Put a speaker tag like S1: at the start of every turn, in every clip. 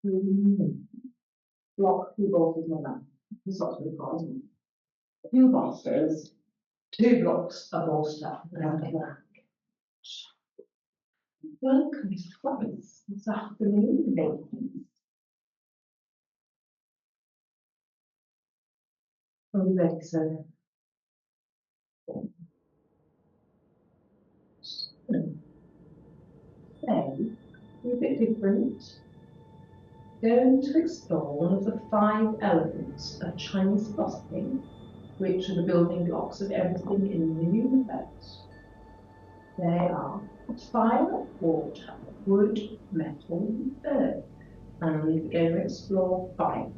S1: Block two bolsters on that. That's what we've got, isn't it? Two bolsters, two blocks of bolster around the back. Welcome to Florence this afternoon, ladies. Are we ready, sir? Today, a bit different. Going to explore one of the 5 elements of Chinese philosophy, which are the building blocks of everything in the universe. They are fire, water, wood, metal, and earth. And we're going to explore fire,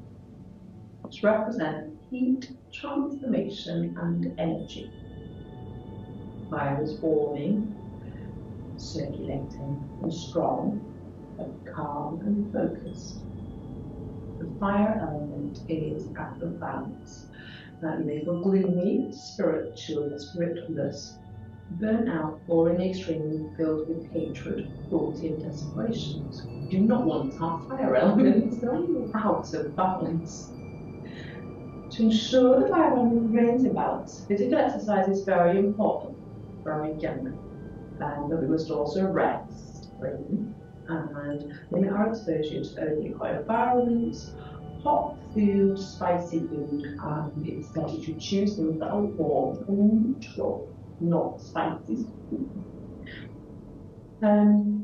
S1: which represent heat, transformation, and energy. Fire is warming, circulating, and strong, but calm and focused. The fire element is at the balance. That may feel gloomy, spiritual, spiritless, burnt out, or in the extreme filled with hatred, cruelty, and desperation. We do not want our fire elements going out of balance. To ensure the fire element remains in balance, physical exercise is very important for our beginner, but we must also rest, breathe, and limit our exposure to overly hot environments, hot food, spicy food, and it's better to choose things that are warm and neutral, not spicy food.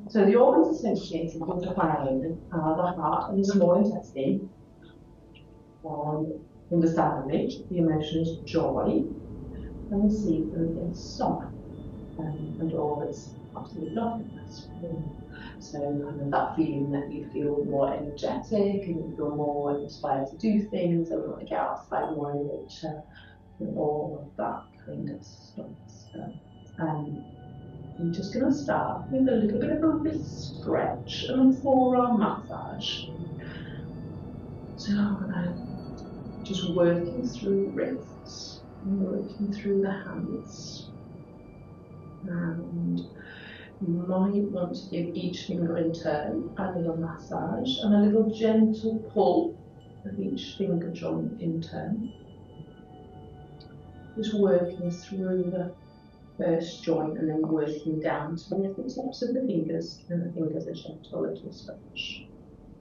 S1: So the organs associated with the fire element are the heart and the small intestine. Understandably, the emotion is joy, and the season is summer, and all is absolutely nothingness. So kind of that feeling that you feel more energetic and you feel more inspired to do things and want to get outside more in nature and all of that kind of stuff. So, I'm just going to start with a little bit of a wrist stretch and a forearm massage. So just working through the wrists and working through the hands. And you might want to give each finger in turn a little massage and a little gentle pull of each finger joint in turn. Just working through the first joint and then working down to the tips of the fingers, and the fingers are gentle little stretch.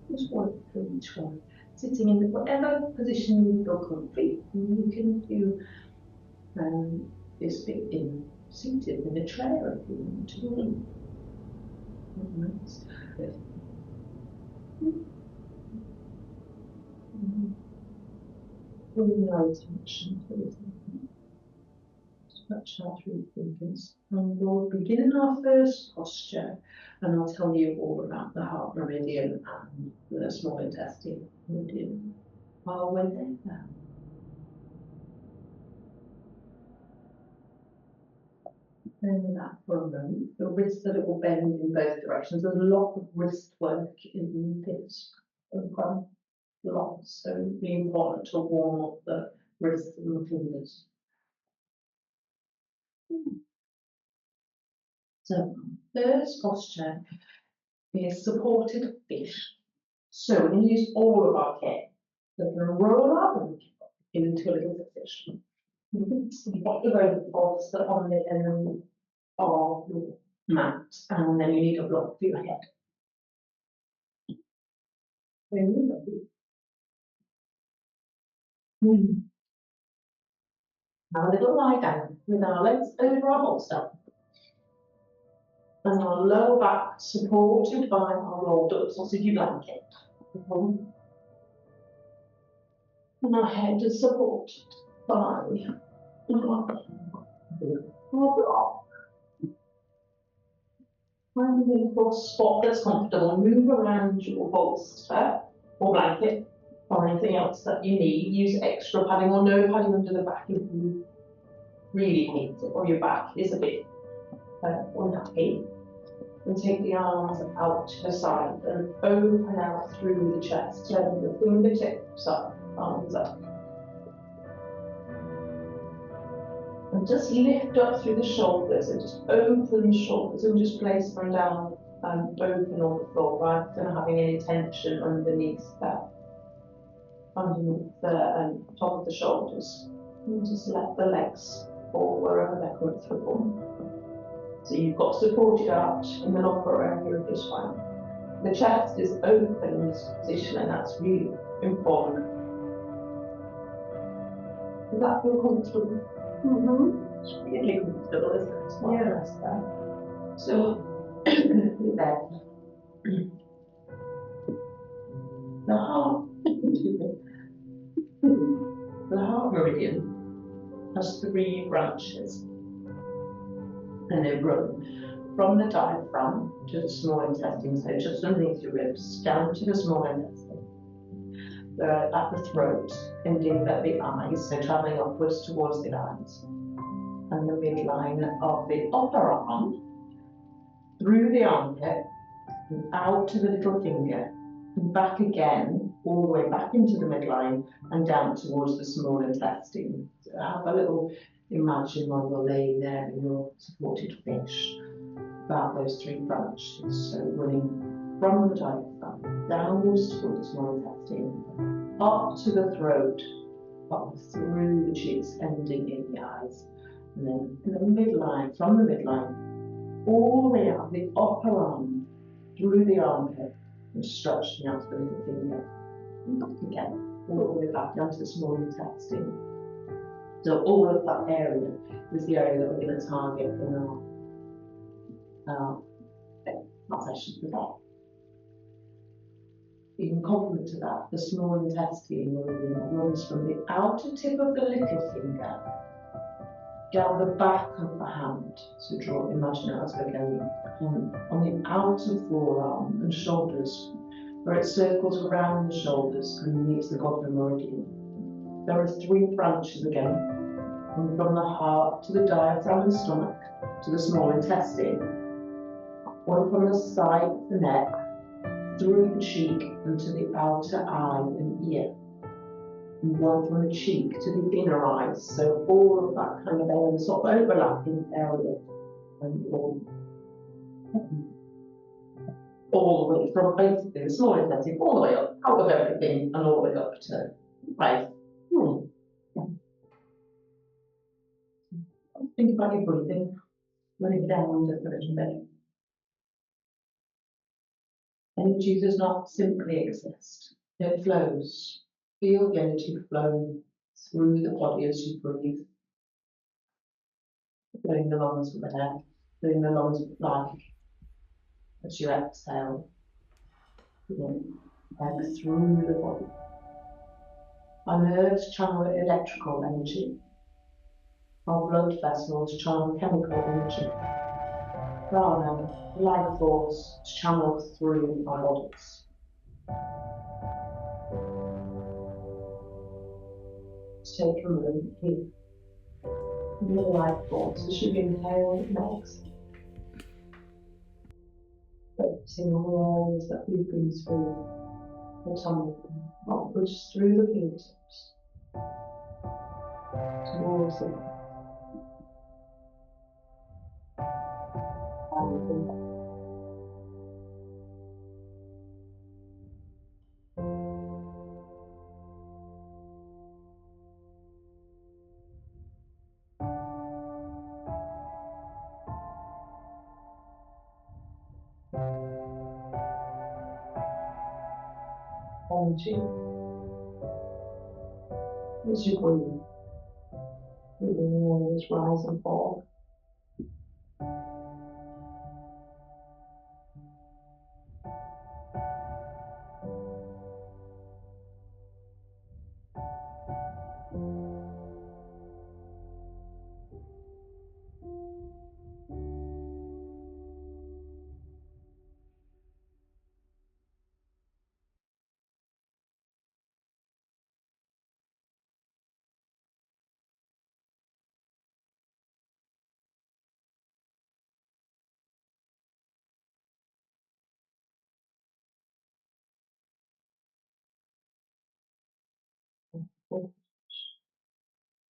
S1: Just work through each one, sitting in whatever position you feel comfy. You can do this bit seated in a chair if you want to. Nice. Bring no attention to this. Stretch out through the fingers. And we'll begin in our first posture, and I'll tell you all about the heart meridian and the small intestine meridian while we're there. Bend that for a moment. The wrist that it will bend in both directions. There's a lot of wrist work in this program. Lots, so it's really important to warm up the wrists and the fingers. So, first posture is supported fish. So we're going to use all of our kit. So we're going to roll our body into a little position. You've got the bolster on the end of your mat, and then you need a block for your head. Have a little lie down with our legs over our bolster and our lower back supported by our rolled up sausage blanket. And our head is supported by our block. Find a little spot that's comfortable. Move around your bolster or blanket or anything else that you need. Use extra padding or no padding under the back if you really hate it or your back is a bit unhappy. And take the arms out to the side and open out through the chest. Letting the fingertips up, arms up. And just lift up through the shoulders and just open the shoulders and just place them down open on the floor rather than having any tension underneath the top of the shoulders. And just let the legs fall wherever they're comfortable. So you've got supported arch in the upper area of your spine. The chest is open in this position, and that's really important. Does that feel comfortable? It's really comfortable, isn't it? Yes. So then, the heart meridian has 3 branches, and they run from the diaphragm to the small intestine, so just underneath your ribs, down to the small intestine. They're at the throat, ending at the eyes, so travelling upwards towards the eyes, and the midline of the upper arm, through the armpit, and out to the little finger, and back again, all the way back into the midline, and down towards the small intestine. So have a little imagine while you're laying there in your supported fish about those 3 branches. So running from the diaphragm, downwards towards the small intestine, up to the throat, up through the cheeks, ending in the eyes, and then in the midline, from the midline, all the way up the upper arm, through the armpit, and stretching out the little finger, and back again, all the way back down to the small intestine. So all of that area is the area that we're going to target in our session today. In complement to that, the small intestine runs from the outer tip of the little finger down the back of the hand. So imagine it as we're going on the outer forearm and shoulders, where it circles around the shoulders and meets the goblet meridian. There are 3 branches again, and from the heart to the diaphragm and stomach to the small intestine. One from the side of the neck, through the cheek and to the outer eye and ear. And one from the cheek to the inner eyes. So all of that kind of area, sort of overlapping area. And all the way from basically the small intestine, all the way up, out of everything, and all the way up to right. Think about your breathing, running down just a little bit. Energy does not simply exist, it flows. Feel the energy flow through the body as you breathe. Filling the lungs with air, filling the lungs with life as you exhale. And through the body. Our nerves channel electrical energy. Our blood vessels channel chemical energy. Prana, life force, channel through our bodies. Let's take a moment here. In the life force, as you inhale and exhale. Focusing on the areas that we breathe through the tummy, upwards through the fingertips, towards the energy as you breathe. Feeling the areas rise and fall.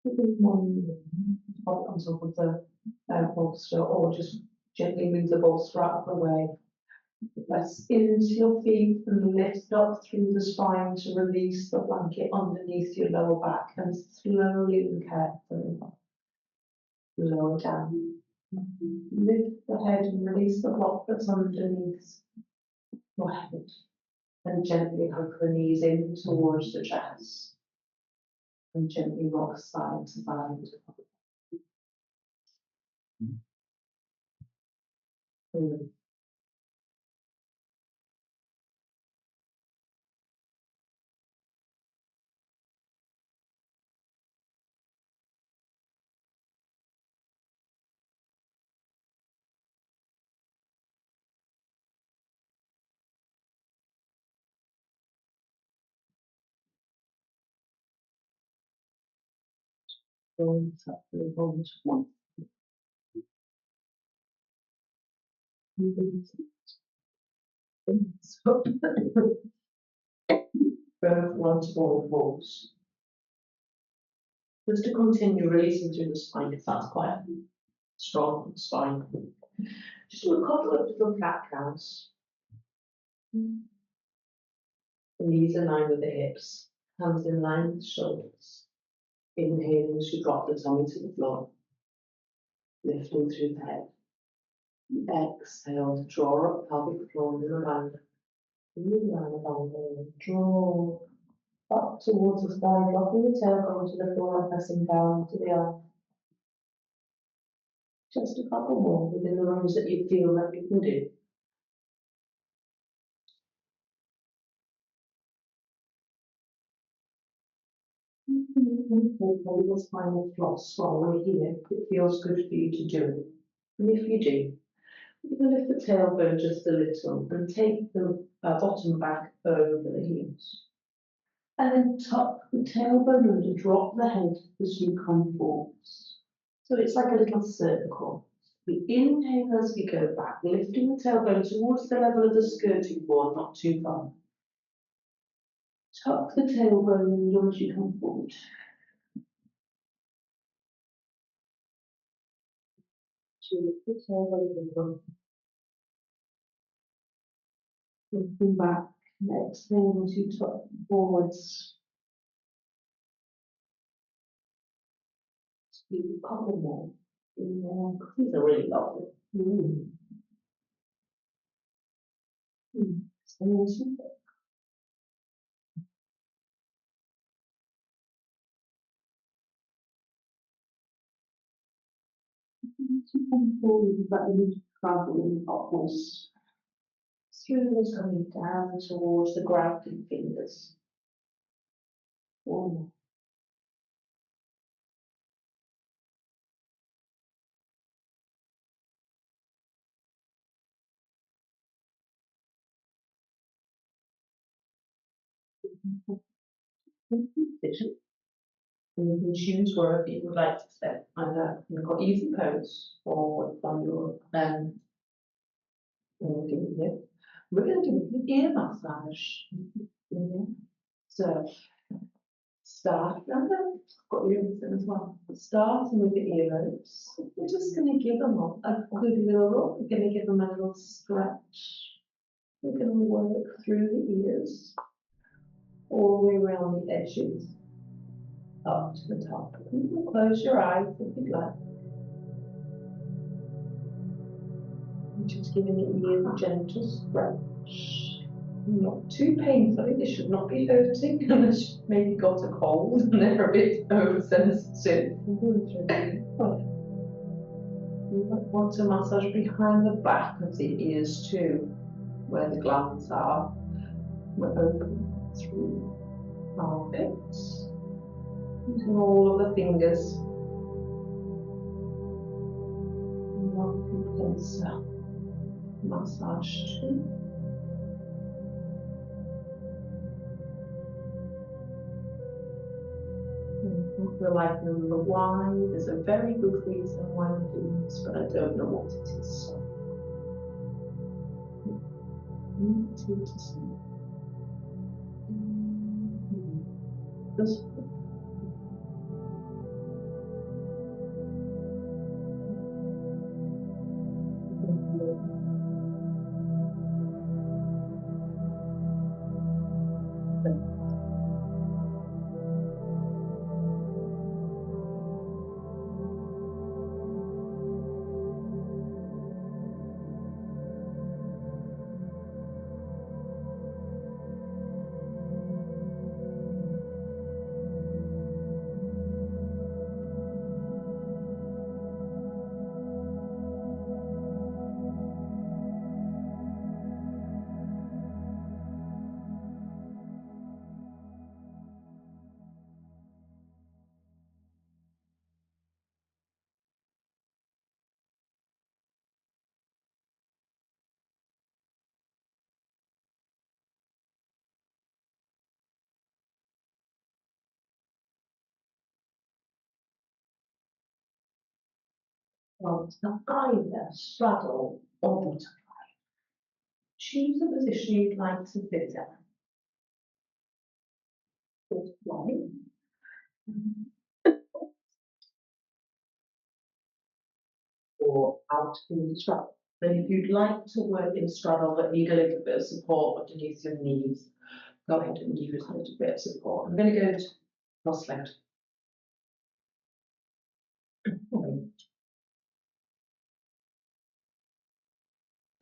S1: One body comes up with the bolster, or just gently move the bolster out of the way. Press into your feet and lift up through the spine to release the blanket underneath your lower back, and slowly and carefully lower down. Lift the head and release the block that's underneath your head, and gently hug the knees in towards the chest, and gently rock side to side. Going up to the bottom one. So, both once all fours. Just to continue releasing through the spine if that's quite a strong spine. Just do a couple of little cat cows. The knees in line with the hips, hands in line with the shoulders. Inhaling as you drop the tummy to the floor, lifting through the head. Exhale to draw up pelvic floor in the round. Draw up towards the sky, dropping the tail going to the floor and pressing down to the earth. Just a couple more within the range that you feel that you can do. Maybe the spinal floss slowly here. It feels good for you to do it. And if you do, you can lift the tailbone just a little and take the bottom back over the heels. And then tuck the tailbone under, drop the head as you come forwards. So it's like a little circle. We inhale as we go back, lifting the tailbone towards the level of the skirting board, not too far. Tuck the tailbone under as you come forward. Lift the tailbone under. Lifting back, exhale as you tuck forwards. Speak a couple more. Inhale. These are really lovely. Exhale as you go. As you come forward, but you need to traveling upwards through the tummy down towards the grounding fingers. One more. Position. And you can choose wherever you would like to sit. Either you've got easy pose or on your here. We're going to do an ear massage. So start, and then got earrings in as well. Starting with the earlobes. We're just going to give them a good little rub. We're going to give them a little stretch. We're going to work through the ears, all the way around the edges, up to the top. You can close your eyes if you'd like. And just giving the ears a gentle stretch. Not too painfully, they should not be hurting unless you've maybe got a cold and they're a bit oversensitive. You might want to massage behind the back of the ears too, where the glands are. We're open through armpits, using all of the fingers. And one can massage too. I feel like number why. There's a very good reason why I'm doing this, but I don't know what it is. So just Want to either straddle or butterfly. Choose a position you'd like to sit in. Butterfly. Or out in the straddle. Then if you'd like to work in straddle but need a little bit of support underneath your knees, go ahead and use a little bit of support. I'm going to go to cross-legged.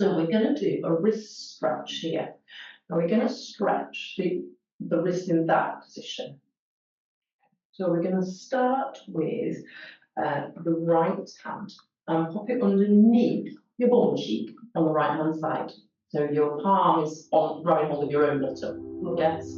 S1: So we're going to do a wrist stretch here. Now we're going to stretch the wrist in that position. So we're going to start with the right hand and pop it underneath your bum cheek on the right hand side. So your palm is on grabbing hold of your own bottom. Yes.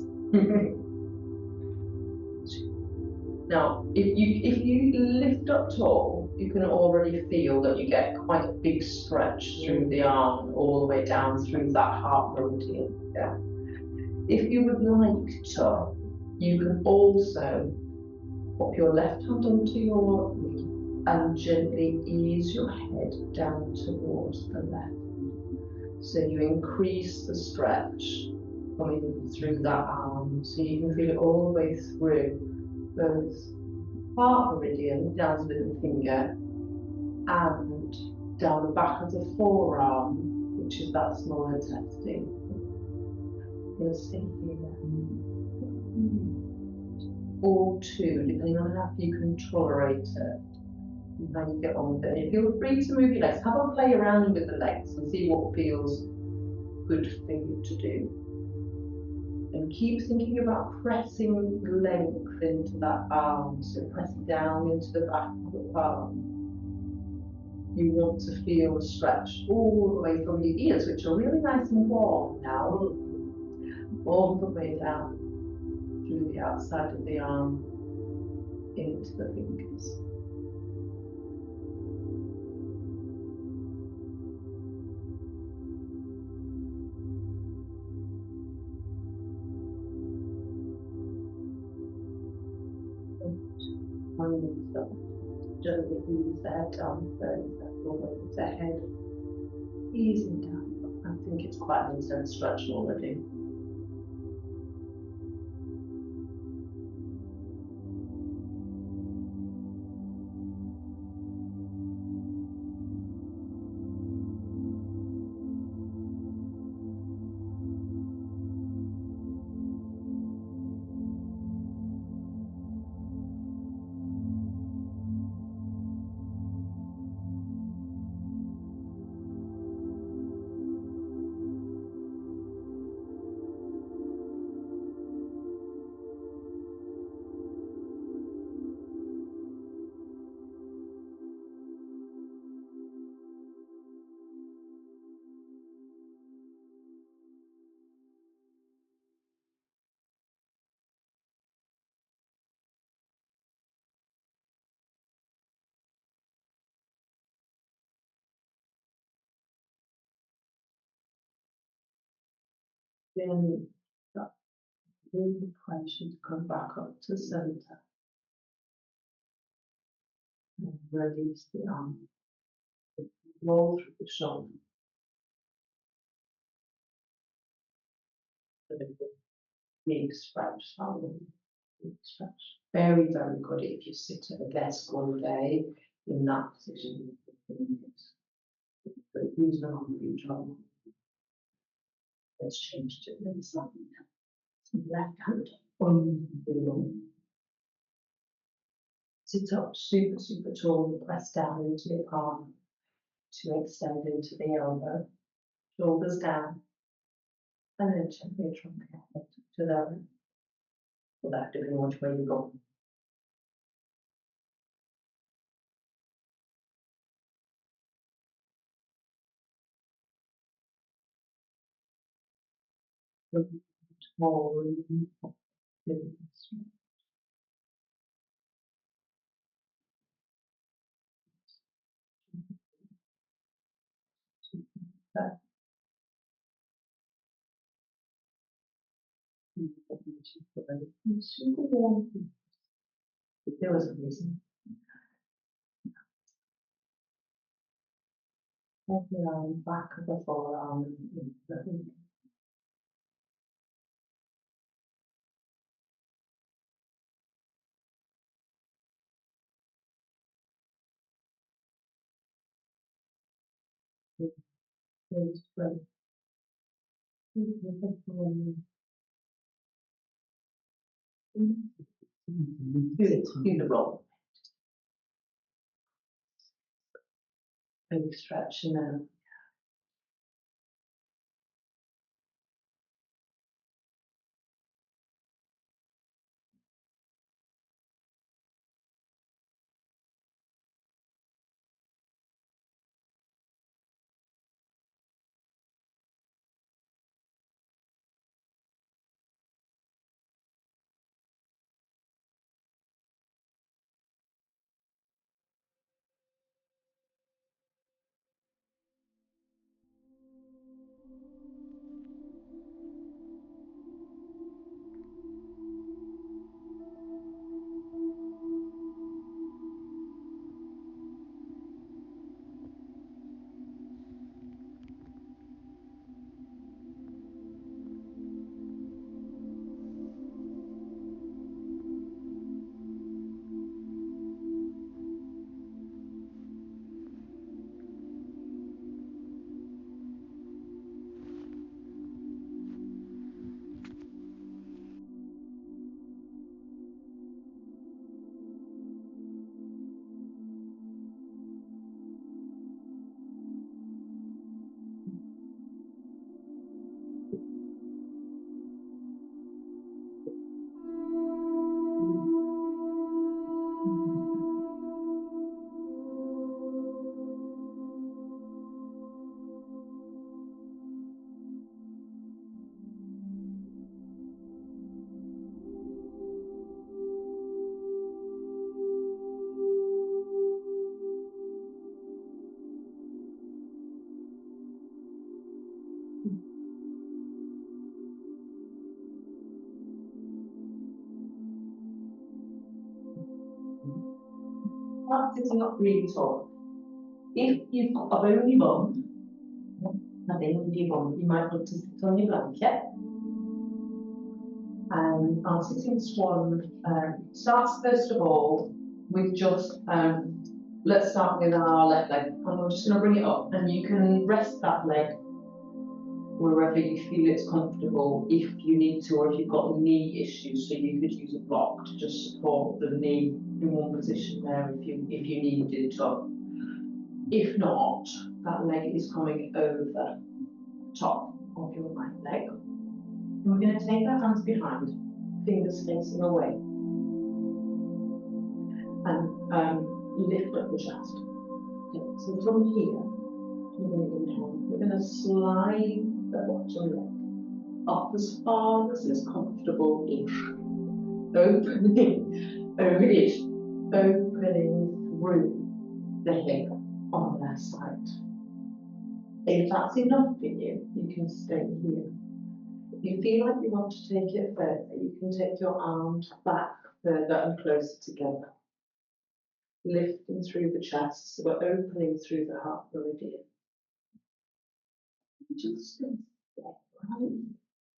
S1: Now, if you lift up tall, you can already feel that you get quite a big stretch through the arm, all the way down through that heart meridian. Yeah. If you would like to, you can also pop your left hand onto your knee and gently ease your head down towards the left. So you increase the stretch coming through that arm, so you can feel it all the way through both heart meridian down to the middle finger and down the back of the forearm, which is that small intestine. You'll see here. Or two, depending on how you can tolerate it and how you get on with it. And feel free to move your legs. Have a play around with the legs and see what feels good for you to do. And keep thinking about pressing length into that arm. So press down into the back of the palm. You want to feel the stretch all the way from your ears, which are really nice and warm now, all the way down through the outside of the arm into the fingers. Gently ease the head down, the head easing down. I think it's quite an intense stretch already. Then that really pressure to come back up to center and release the arm. Roll through the shoulder. Big stretch, big stretch. Very, very good if you sit at a desk all day in that position. But use the arm for your job. Let's change to the side. Left hand on below. Sit up super, super tall and press down into the palm to extend into the elbow. Shoulders down. And then gently truncate to the right. Or that, depending on which way you go. Small. Super warm. There was a reason. of the arm, back of the forearm, in the roll. Big stretch and then start sitting up really tall. If you've got a bony bum, nothing with your bum, you might want to sit on your blanket. And our sitting swan starts first of all with just, let's start with our left leg. And we're just going to bring it up and you can rest that leg wherever you feel it's comfortable if you need to, or if you've got knee issues, so you could use a block to just support the knee in one position there if you needed to. If not, that leg is coming over the top of your right leg. And we're going to take our hands behind, fingers facing away, and lift up the chest. Okay, so from here, we're going to inhale. We're going to slide the bottom leg up as far as is comfortable-ish. Opening through the hip on the left side. If that's enough for you, you can stay here. If you feel like you want to take it further, you can take your arms back further and closer together. Lifting through the chest, so we're opening through the heart meridian. Just stay right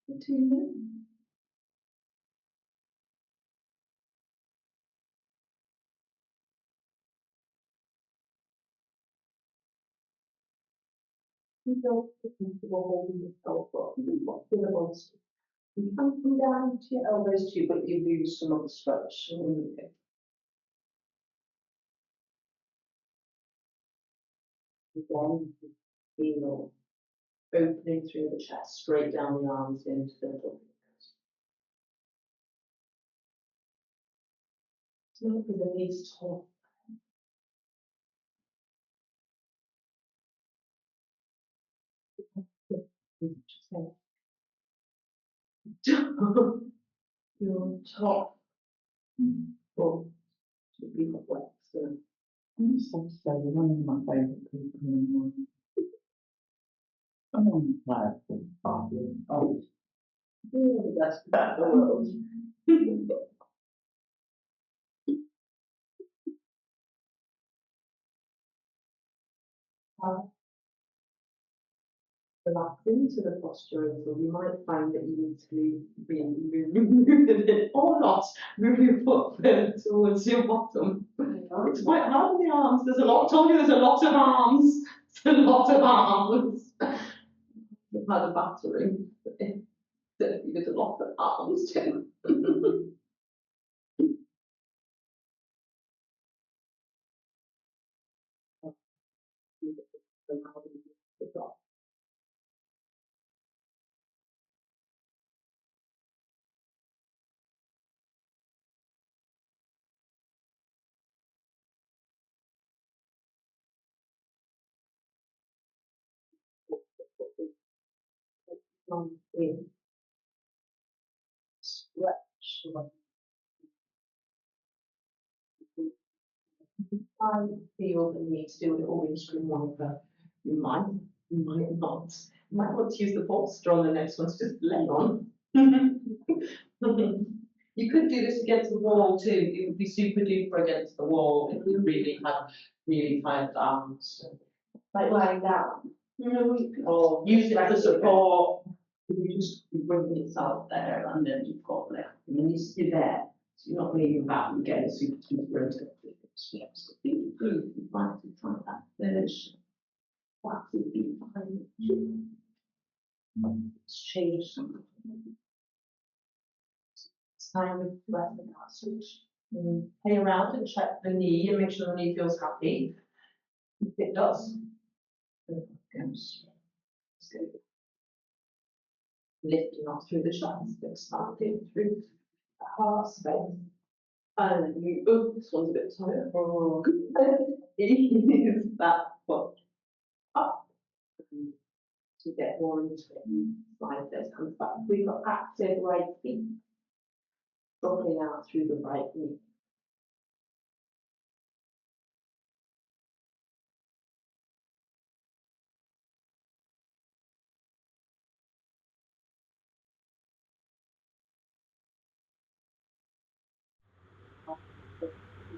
S1: for 2 minutes. You don't feel comfortable holding yourself up. You can put the bolster. You can come down to your elbows too, but you lose some of the stretch. Again, feel opening through the chest, straight down the arms into the middle fingers. Look at the knees tall. Your top bone should be flexed. I'm just have to say, you're one of my favourite people in the morning. I'm on the platform. Oh, you're the best about the world. Relaxing to the posture until you might find that you need to move a bit or not. Move your foot further towards your bottom. It's quite hard on the arms. There's a lot, told you there's a lot of arms. There's a lot of arms. We've had a battering. There's a lot of arms too. In, stretch. I feel the need to do it all in stream monitor. You might not. You might want to use the posture on the next one to just lay on. You could do this against the wall too. It would be super duper against the wall if you really had really tired arms. Like lying down. Or use it for support. You just bring yourself there and then you've got left. And then you sit there. So you're not leaning back and getting super duper into it. Yes, you'd like to try that finish. That would be fine. Let's change something. It's time to let the cat switch. Play around and check the knee and make sure the knee feels happy. If it does, it goes. Lifting off through the chest, expanding through the heart space. And you, oh, this one's a bit tight. Oh, ease that foot up to get more into it. Slide those hands back. We've got active right feet dropping out through the right knee.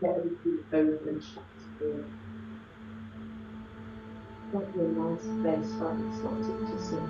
S1: Get the feet over and shut through. Got a nice space where it's not to sit.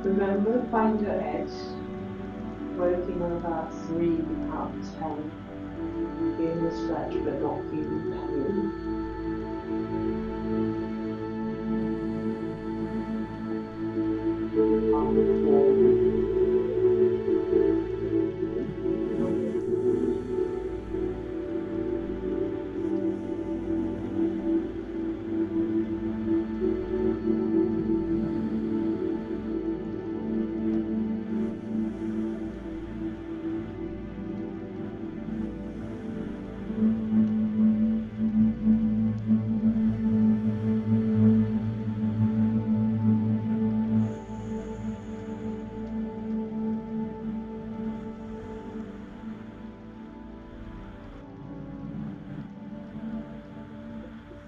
S1: Remember, find your edge. Working on that 3 out 10. In the stretch, but not feeling pain.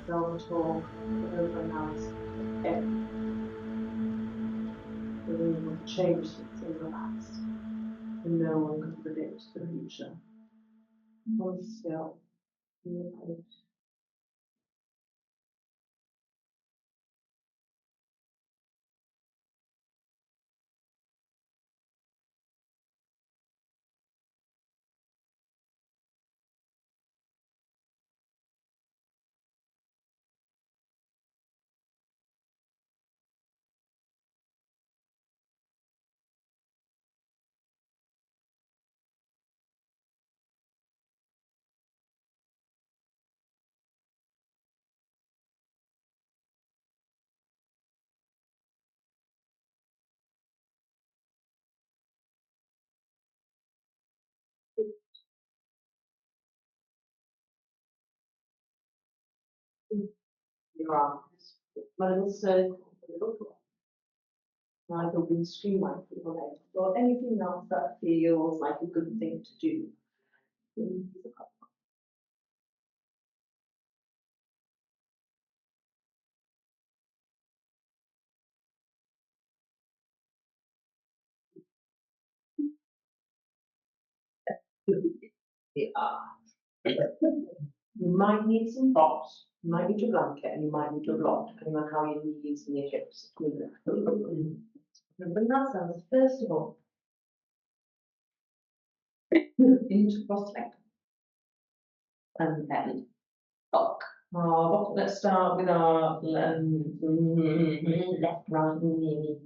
S1: Don't talk, overanalyze everything. We want to change things and relax. And no one can predict the future. Hold still. your arms. A little circle, a little block. Like a windscreen wiper your leg, or anything else that feels like a good thing to do. Yeah. You might need some props, you might need a blanket, and you might need a block, depending on how your knees and your hips move. Bring ourselves, first of all, into cross leg, and then up. Let's start with our left, right knee.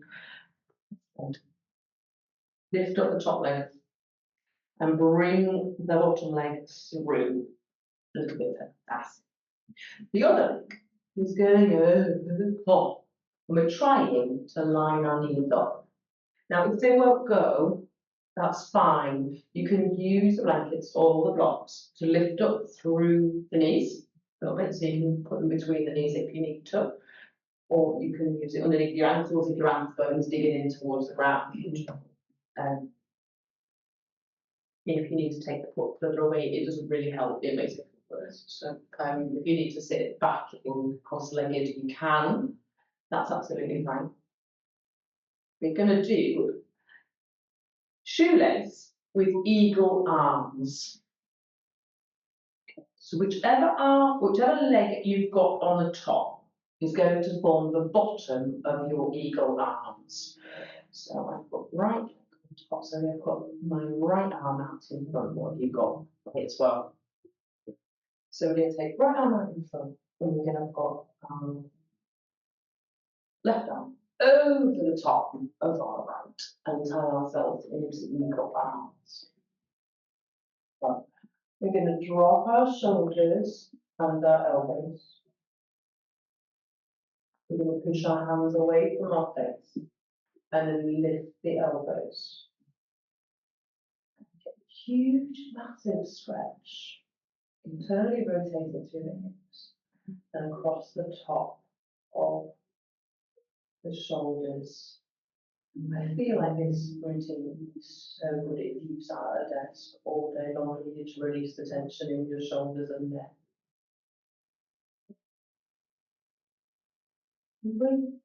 S1: Lift up the top leg and bring the bottom leg through a little bit fast. The other leg is going over the top, and we're trying to line our knees up. Now, if they won't go, that's fine. You can use the blankets or the blocks to lift up through the knees a little bit, so you can put them between the knees if you need to, or you can use it underneath your ankles if your ankle bone's digging in towards the ground. Um, if you need to take the foot further away, it doesn't really help, it makes it worse. So if you need to sit back in cross-legged, you can. That's absolutely fine. We're going to do shoelace with eagle arms. So whichever leg you've got on the top is going to form the bottom of your eagle arms. So I've got right leg on top, so I'm going to put my right arm out in front. What have you got as well? So we're going to take right arm out in front, and we're going to put left arm over the top of our right and tie ourselves into eagle arms. So we're going to drop our shoulders and our elbows. We're going to push our hands away from our face and then lift the elbows. Get a huge, massive stretch. Internally rotating through the hips and across the top of the shoulders. I feel like this routine is so good if you sat at a desk all day long and you need to release the tension in your shoulders and neck. Breathe.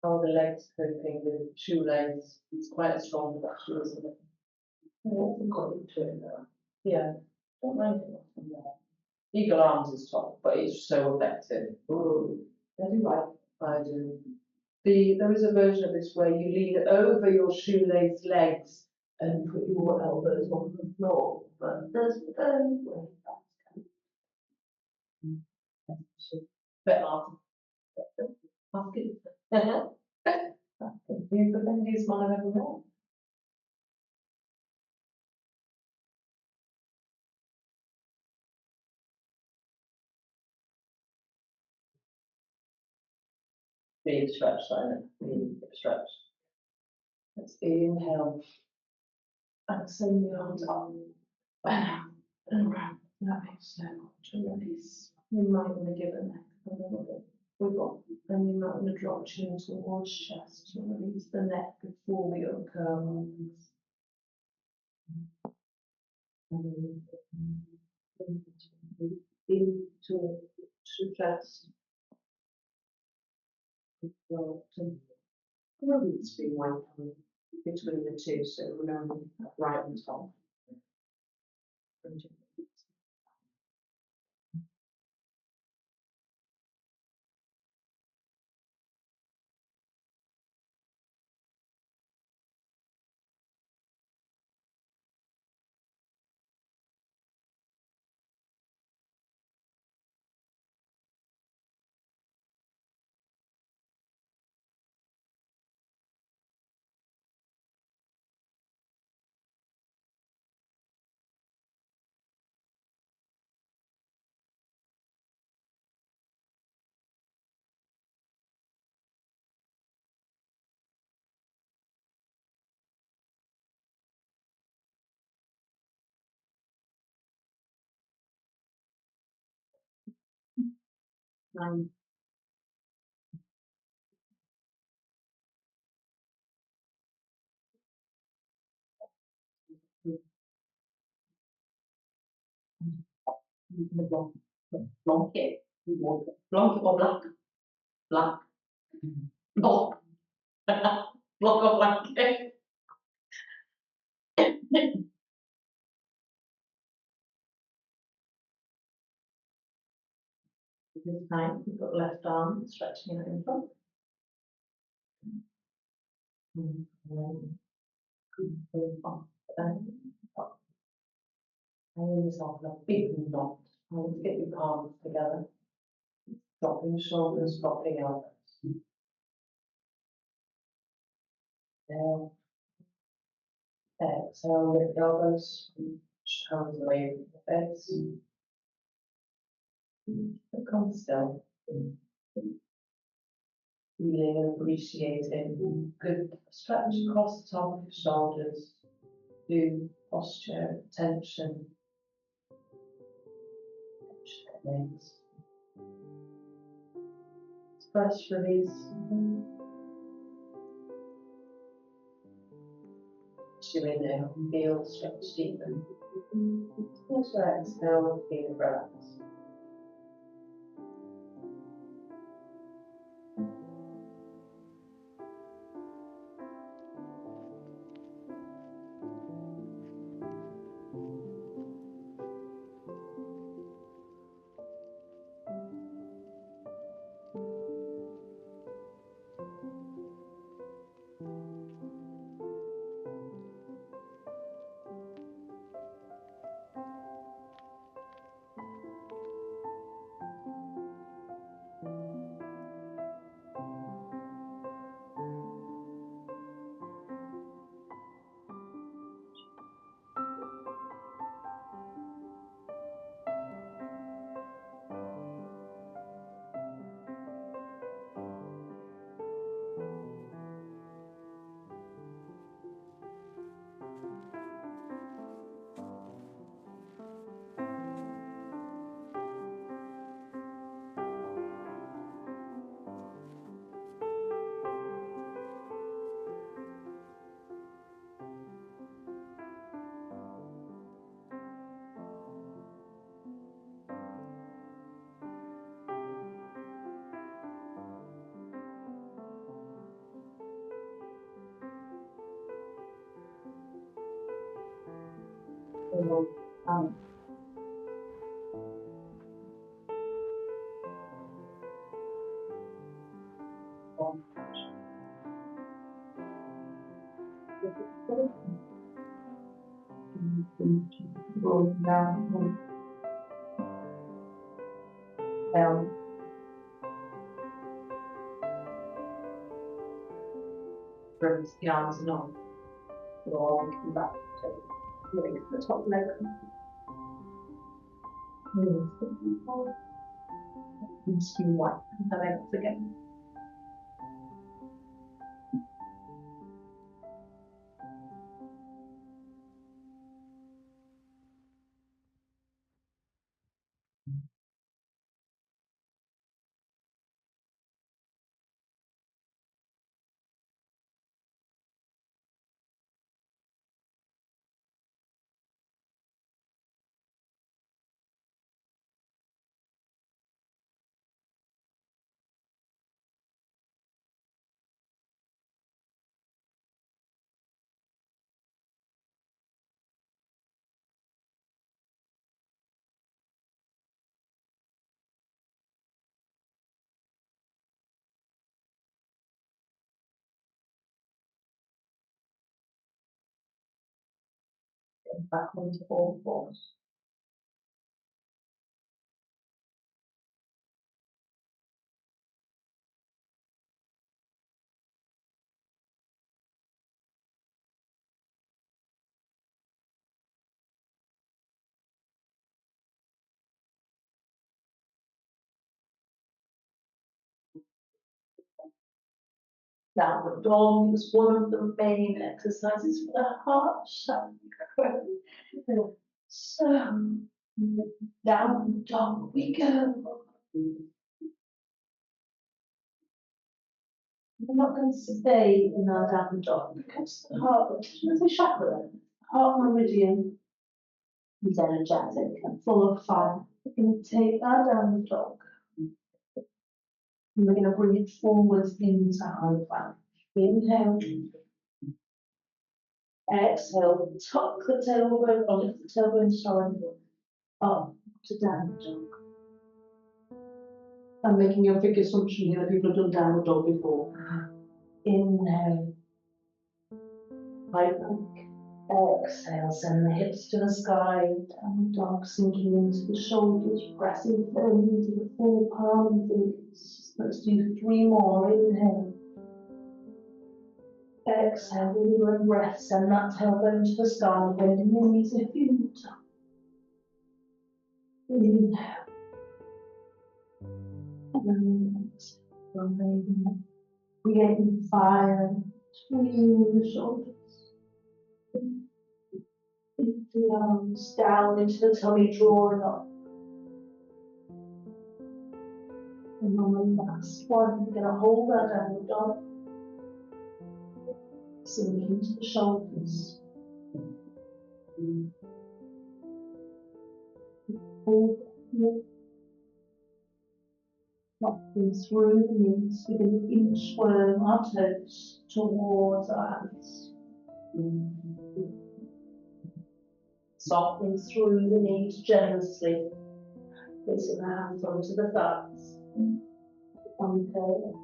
S1: How the legs coping with shoelace. It's quite a strong pressure, isn't it? Yeah, got into it now. Yeah, don't mind it. Eagle arms is top, but it's so effective. Ooh, I do like. I do. There is a version of this where you lean over your shoelace legs and put your elbows on the floor. But there's way that's bit hard. Ask it. He's the bendiest man I've ever met. Big stretch, Simon. Big stretch. Let's inhale. Extend the arms up and out and around. That makes so much release. You might want to give it neck a little bit. Wiggle. And you might want to drop chin towards chest to release the neck before we uncurl arms. Into chest. Release being one between the two, so remember right and top. Um, Blanc, blanket, blanket or black, black, blanc, block or blanket. This time, you've got left arm stretching it in front. And then up, and up. Hang yourself in a big knot. Get your palms together. Dropping shoulders, dropping elbows. Down. Exhale, lift elbows, hands away from the face. Become still. Feeling and appreciating good stretch across the top of the shoulders, do posture, tension, legs. First release. As you inhale, feel stretch deepen. As you exhale, feel relax. Um, Rolling down, down, release the arms and arms. Come back to the top leg. Release the people. And skin white the legs again. Back onto all fours. Downward dog is one of the main exercises for the heart chakra. So, downward dog we go. We're not going to stay in our down dog because the heart, there's a chocolate, heart meridian is energetic and full of fire. We're going to take our down dog and we're going to bring it forwards into high plank. Inhale, exhale, tuck the tailbone, or lift the tailbone, sorry, up to down dog. I'm making a big assumption here that people have done downward dog before. Inhale, high plank. Exhale, send the hips to the sky, downward dog, sinking into the shoulders, pressing firmly into the full palm and fingers. Let's do 3 more. Inhale. Exhale, with your own breath, send that tailbone to the sky, bending your knees if you need to. Inhale. And exhale. Creating fire between the shoulders. Into the arms, down into the tummy, drawing up. And on the last one, we're going to hold that downward dog. Sink into the shoulders. Hold it. Locking through the knees. We're going to inchworm our toes towards our hands. Softening through the knees generously. Placing the hands onto the thighs. Inhale.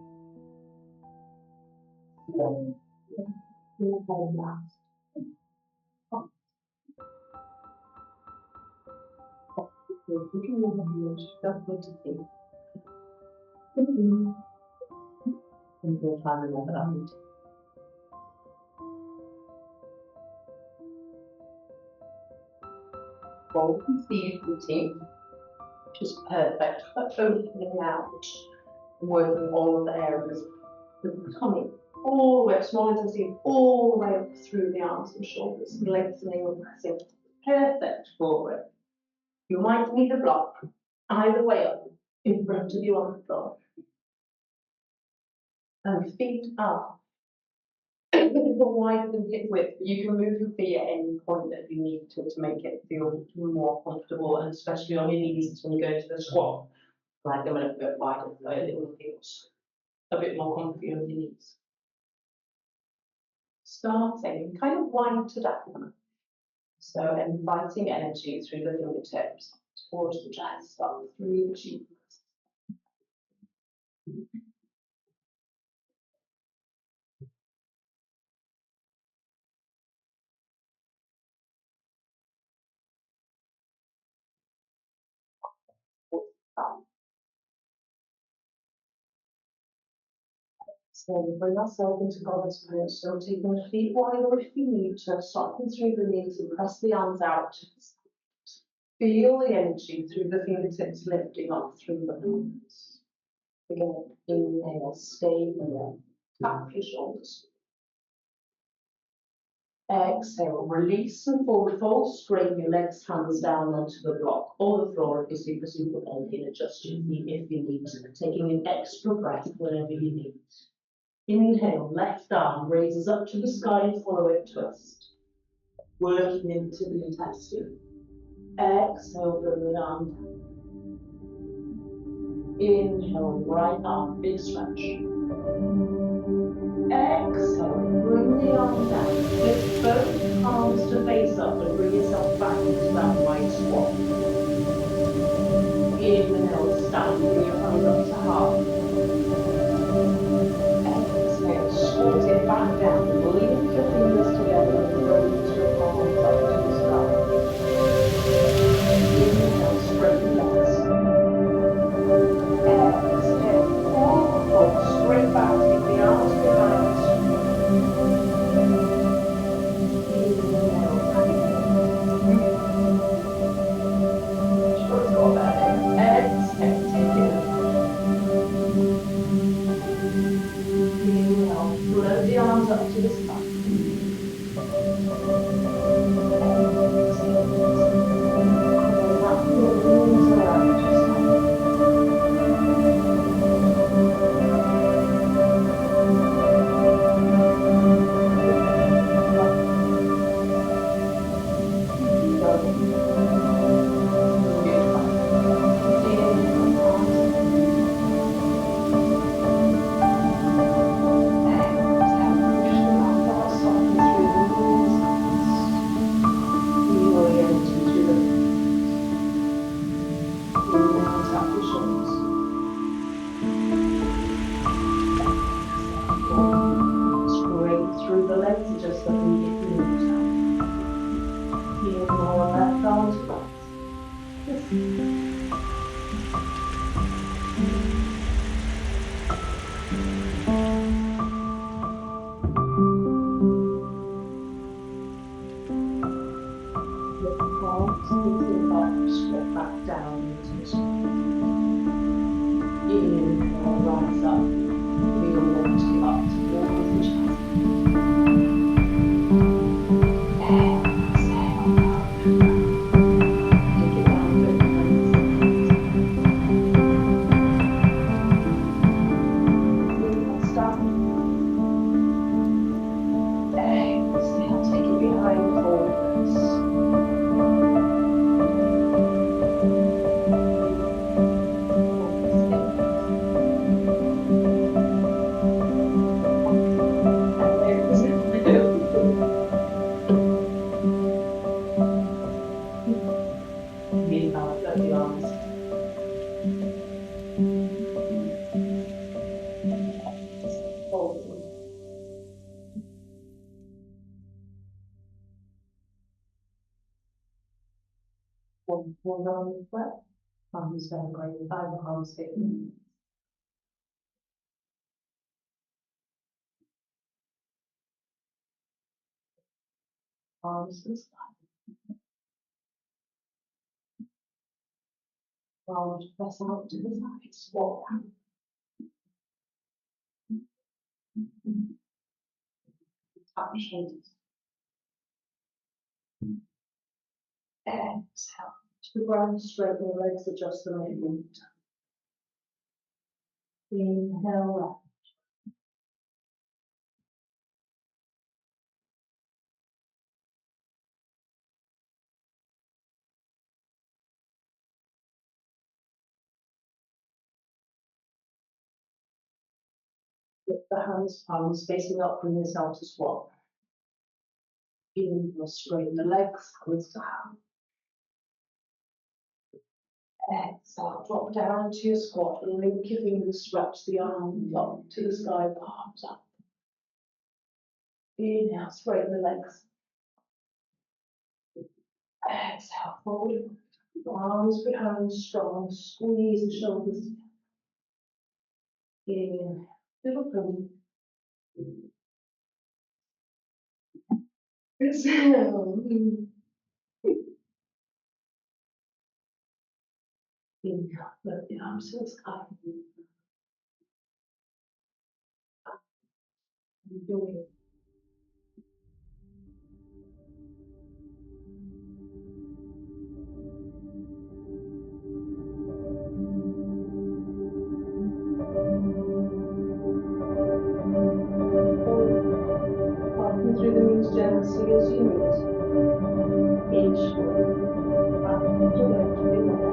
S1: Inhale last. Putting your hands upward to feet. And we'll try another round. Fold and feed routine, which is perfect for opening out and working all of the areas of the tummy, all the way up, small intestine, all the way up through the arms and shoulders, lengthening and pressing. Perfect for it. You might need a block either way up in front of you on the floor. And feet up. Wider than hip width, but you can move your feet at any point that you need to make it feel more comfortable, and especially on your knees when you go to the squat, like them a little bit wider so it will feel a bit more comfy on your knees. Starting kind of wide to down, so inviting energy through the fingertips towards the chest, up through the cheeks. So we bring ourselves into Goddess pose, so taking the feet wider if you need to, soften through the knees and press the arms out. Feel the energy through the fingertips lifting up through the hands. Again, inhale, stay here, tap your shoulders. Exhale, release and forward fold, straighten your legs, hands down onto the block or the floor if you're super bending, adjust your feet if you need to, taking an extra breath whenever you need. Inhale, left arm raises up to the sky and follow it, twist. Working into the intestine. Exhale, bring the arm down. Inhale, right arm, big stretch. Exhale, bring the arm down. Lift both arms to face up and bring yourself back into that wide squat. Inhale, stand, bring your hands up to heart. Exhale, squat it back down. Link your fingers together and raise your palms up to the sky. Inhale, spread the legs. Exhale, forward fold, straight back, take the arms behind. Inhale, sure it's got better. Exhale, take it up. Inhale, float the arms up to the sky. Hold on the breath. Thumbs down, going by the arms hitting. Arms to the side. Arms press out to the side. Squat down. Touch shoulders. Exhale. To the ground, straighten your legs, adjust the movement. Inhale left. Lift the hands, palms facing up, bring yourself to squat. Inhale, straighten the legs, hands down. Exhale, drop down to your squat, link your fingers, stretch the arms up to the sky, palms up. Inhale, straighten the legs. Exhale, forward. Arms behind, strong, squeeze the shoulders. Inhale, little pony. Exhale. Inhale, lift the arms to the sky. Enjoy. Walking through the knees generously as you need. Inch forward. Back to left, big one.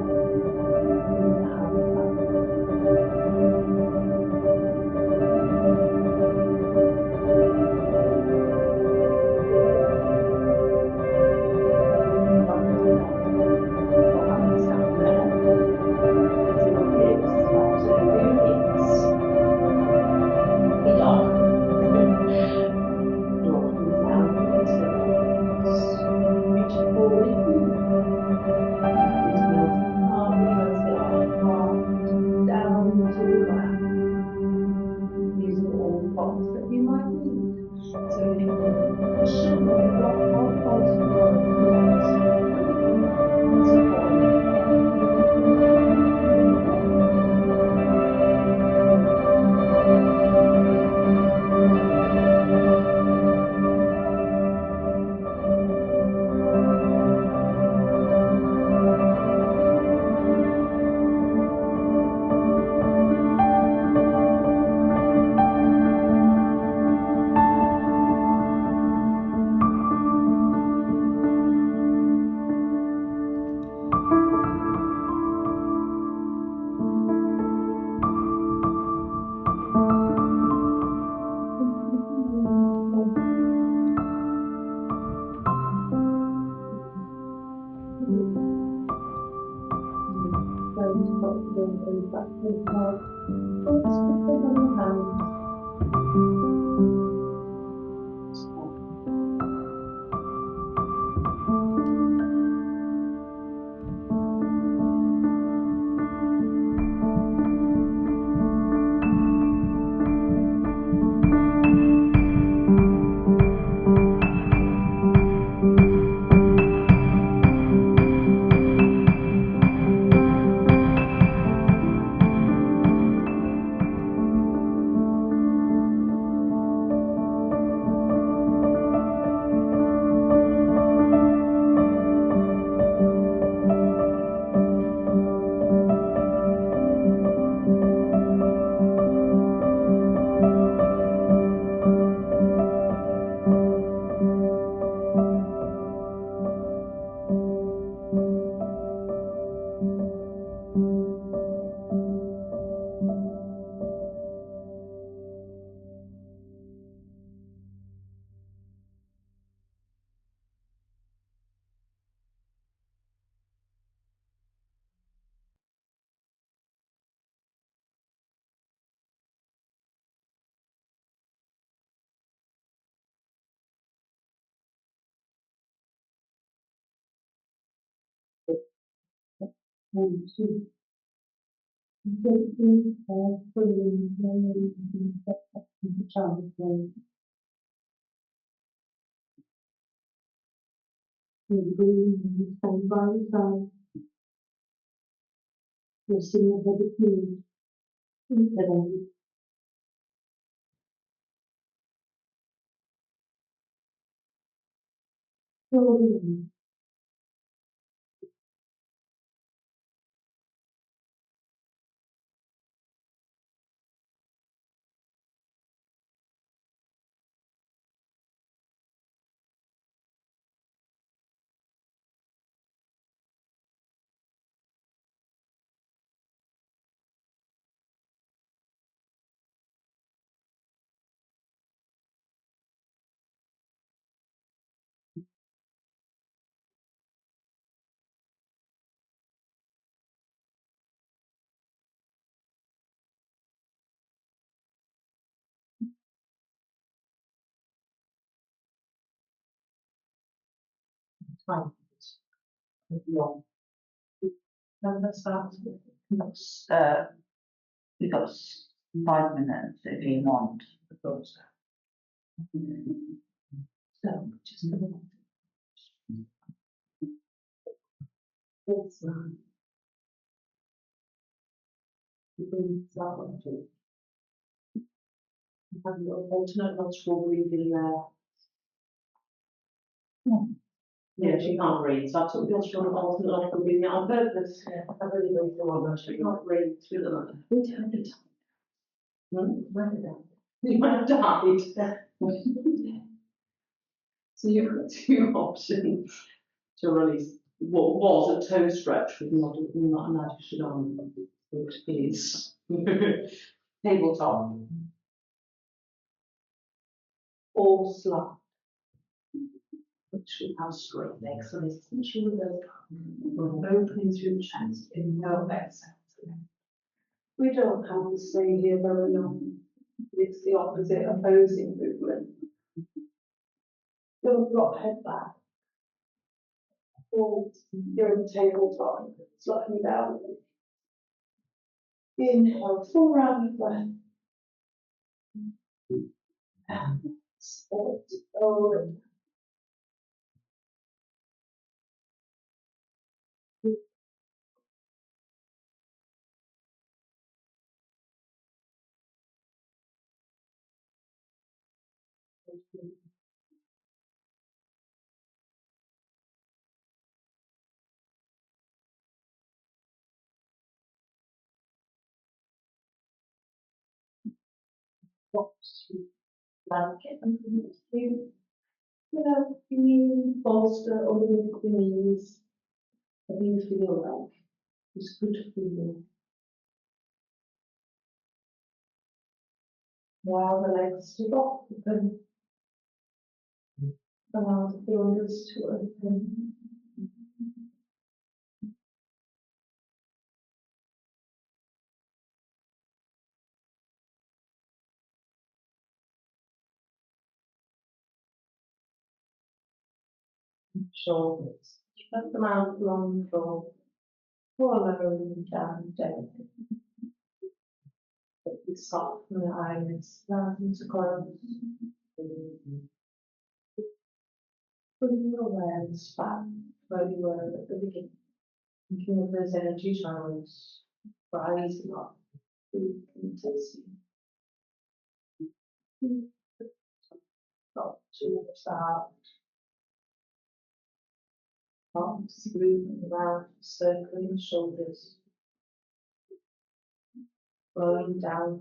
S1: Inhale, and two. Taking all fully the child and breathing stand by the side, resting your head clean, and then slowly. Time is long. And that's that.
S2: That's, you've got 5 minutes if you want.
S1: So, just a minute. It's you breathe that one too. You have your alternate nostril breathing there. Yeah, she can't breathe, so I took the nostril alternate nostril breathing out on purpose. Yeah, I really breathe through one nostril. You can't breathe through the other. We turned it. Where did that? You might have died. So you've got two options to release what was a toe stretch with not an addition on, which is tabletop or slide, which we have straight legs. So this essentially we're opening through the chest in no exhale. We don't have to stay here very long. It's the opposite opposing movement. Don't drop head back. Or you're in tabletop, sliding down. Inhale, full round of breath. Export over. Blanket underneath you. You know, you need bolster underneath the knees. How do you feel like? It's good for you. Allow the legs to drop, open. Allow the fingers to open. Shoulders. Spread them out along the floor. Following down gently. Soften the eyelids, allow them to close. Bring your awareness back where you were at the beginning. Thinking of those energy channels rising up through intensity. Up towards the heart. Arms moving around, circling the shoulders. Flowing down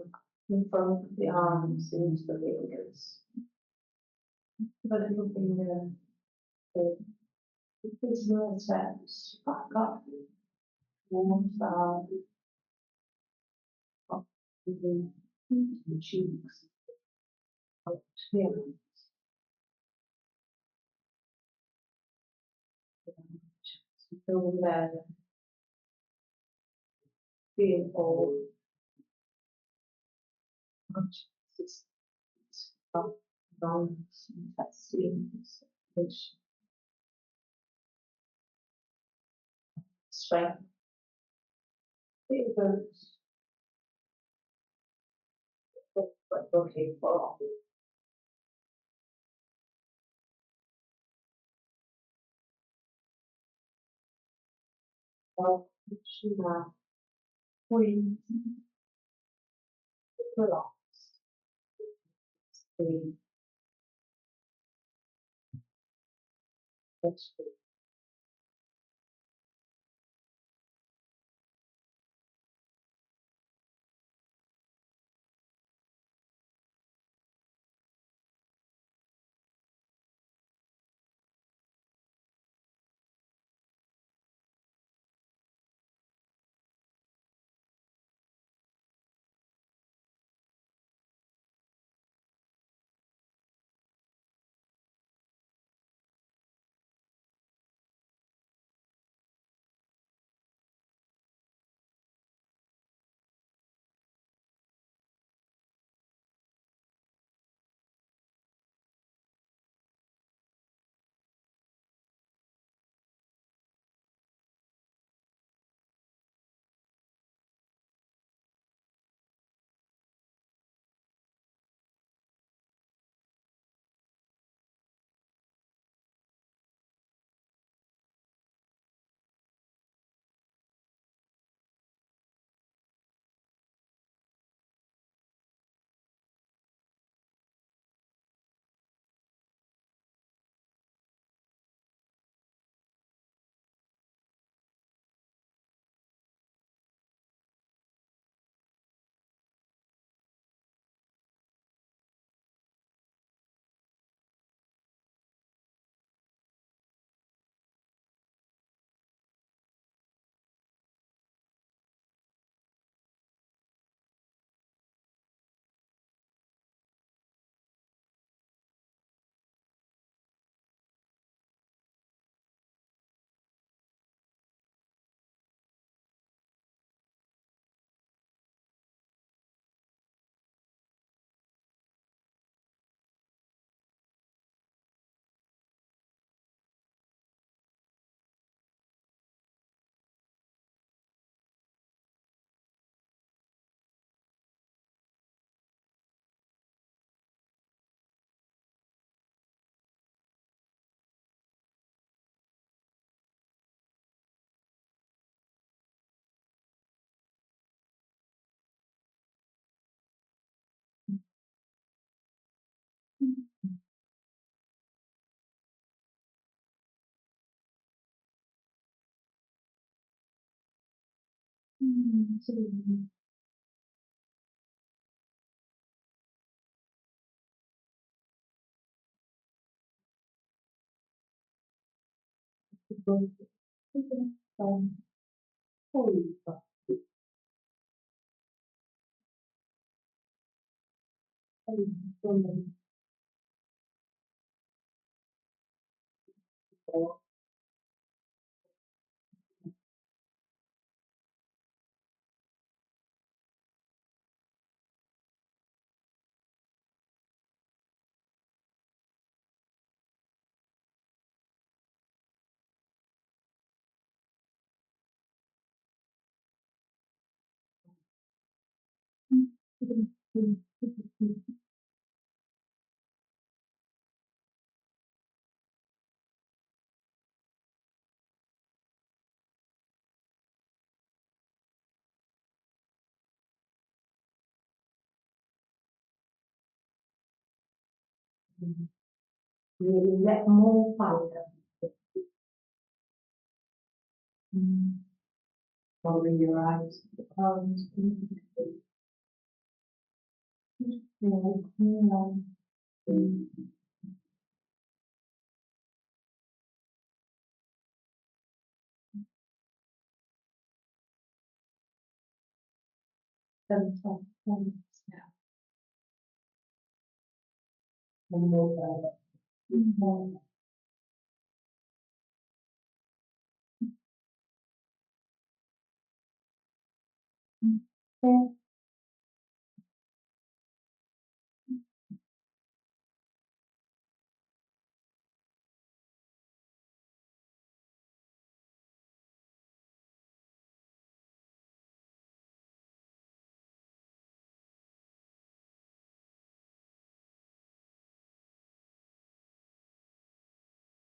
S1: in front of the arms into the fingers. The little finger. These little steps back up. Warm down. Up to the cheeks. Up to the arms. Feel there. Feel all. Consciousness. Up, lungs, intestines, strength. It evokes like looking for. Well, Shima, Queen, relax, the vegetable. So the holy holy for really let more fire. Closing your eyes, palms, one more